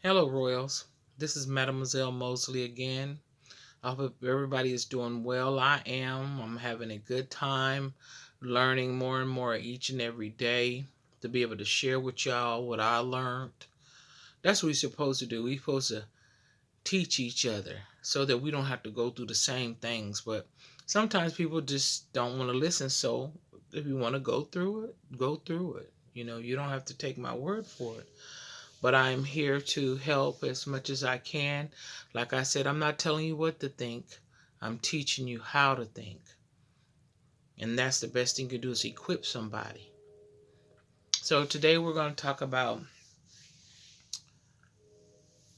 Hello, Royals. This is Mademoiselle Mosley again. I hope everybody is doing well. I am. I'm having a good time learning more and more each and every day to be able to share with y'all what I learned. That's what we're supposed to do. We're supposed to teach each other so that we don't have to go through the same things. But sometimes people just don't want to listen. So if you want to go through it, go through it. You don't have to take my word for it, but I'm here to help as much as I can. Like I said, I'm not telling you what to think. I'm teaching you how to think. And that's the best thing you can do is equip somebody. So today we're going to talk about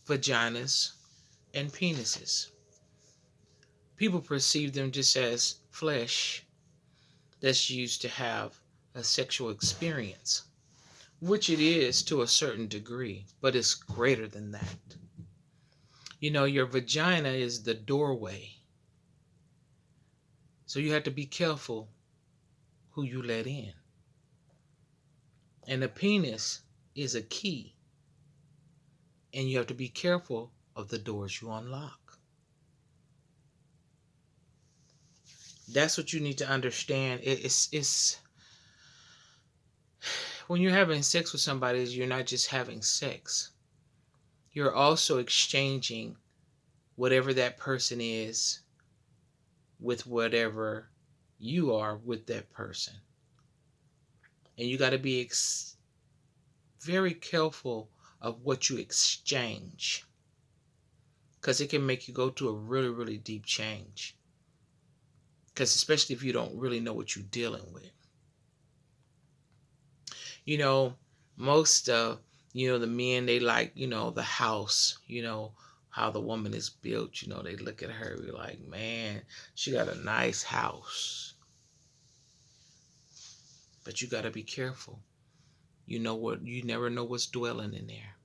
vaginas and penises. People perceive them just as flesh that's used to have a sexual experience, which it is to a certain degree, but it's greater than that. Your vagina is the doorway. So you have to be careful who you let in. And the penis is a key. And you have to be careful of the doors you unlock. That's what you need to understand. It's when you're having sex with somebody, you're not just having sex. You're also exchanging whatever that person is with whatever you are with that person. And you got to be very careful of what you exchange, because it can make you go to a really, really deep change. Because especially if you don't really know what you're dealing with. You know, most the men, they like, the house, how the woman is built. They look at her, be like, man, she got a nice house. But you got to be careful. You never know what's dwelling in there.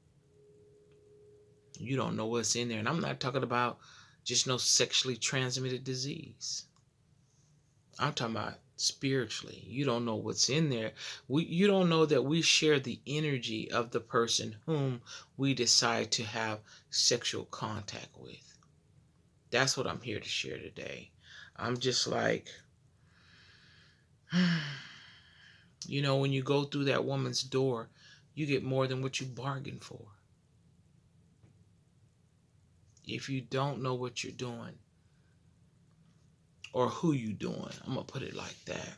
You don't know what's in there. And I'm not talking about just no sexually transmitted disease. I'm talking about spiritually. You don't know what's in there. You don't know that we share the energy of the person whom we decide to have sexual contact with. That's what I'm here to share today. I'm just like, when you go through that woman's door, you get more than what you bargained for. If you don't know what you're doing or who you're doing, I'm going to put it like that.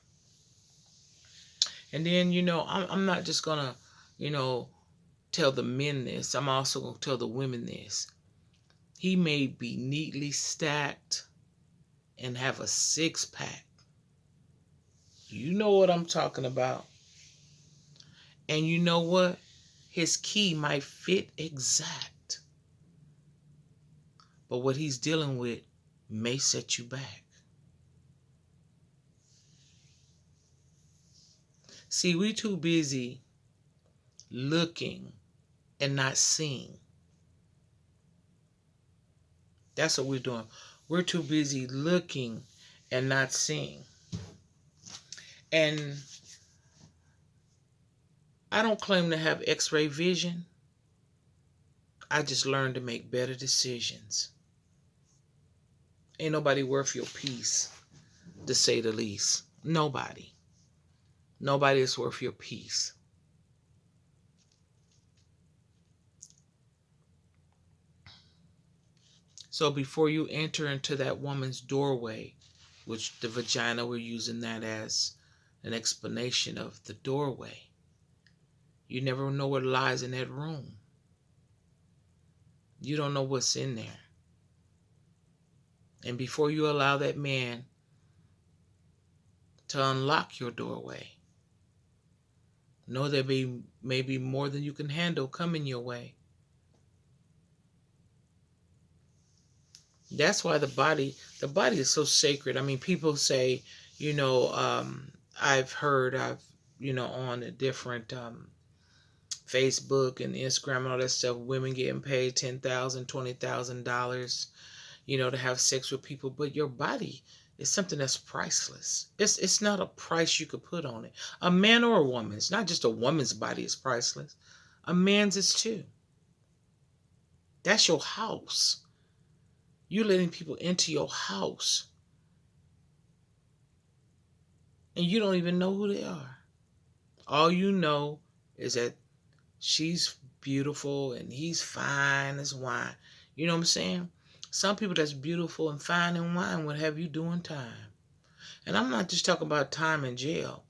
And then, I'm not just going to, tell the men this. I'm also going to tell the women this. He may be neatly stacked and have a six-pack. You know what I'm talking about. And you know what? His key might fit exact. But what he's dealing with may set you back. See, we too busy looking and not seeing. That's what we're doing. We're too busy looking and not seeing. And I don't claim to have x-ray vision. I just learned to make better decisions. Ain't nobody worth your peace, to say the least. Nobody. Nobody is worth your peace. So before you enter into that woman's doorway, which the vagina, we're using that as an explanation of the doorway, you never know what lies in that room. You don't know what's in there. And before you allow that man to unlock your doorway, know there may be more than you can handle coming your way. That's why the body is so sacred. I mean, people say, I've heard, on a different Facebook and Instagram and all that stuff, women getting paid $10,000, $20,000, to have sex with people. But your body is something that's priceless. It's not a price you could put on it. A man or a woman. It's not just a woman's body is priceless. A man's is too. That's your house. You're letting people into your house. And you don't even know who they are. All you know is that she's beautiful and he's fine as wine. You know what I'm saying? Some people that's beautiful and fine and wine would have you doing time. And I'm not just talking about time in jail.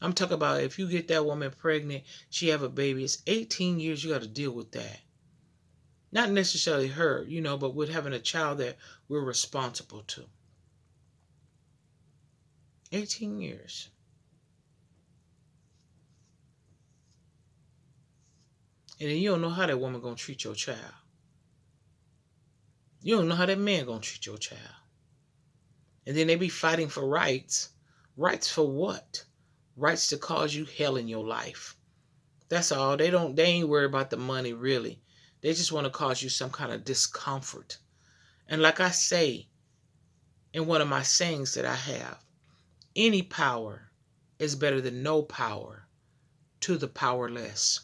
I'm talking about if you get that woman pregnant, she have a baby, it's 18 years you got to deal with that. Not necessarily her, but with having a child that we're responsible to. 18 years. And then you don't know how that woman gonna treat your child. You don't know how that man gonna treat your child. And then they be fighting for rights. Rights for what? Rights to cause you hell in your life. That's all. They ain't worried about the money really. They just want to cause you some kind of discomfort. And like I say in one of my sayings that I have, any power is better than no power to the powerless.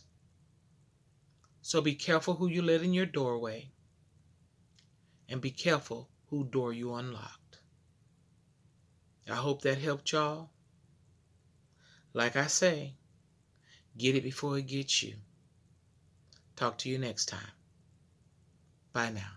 So be careful who you let in your doorway. And be careful who door you unlocked. I hope that helped y'all. Like I say, get it before it gets you. Talk to you next time. Bye now.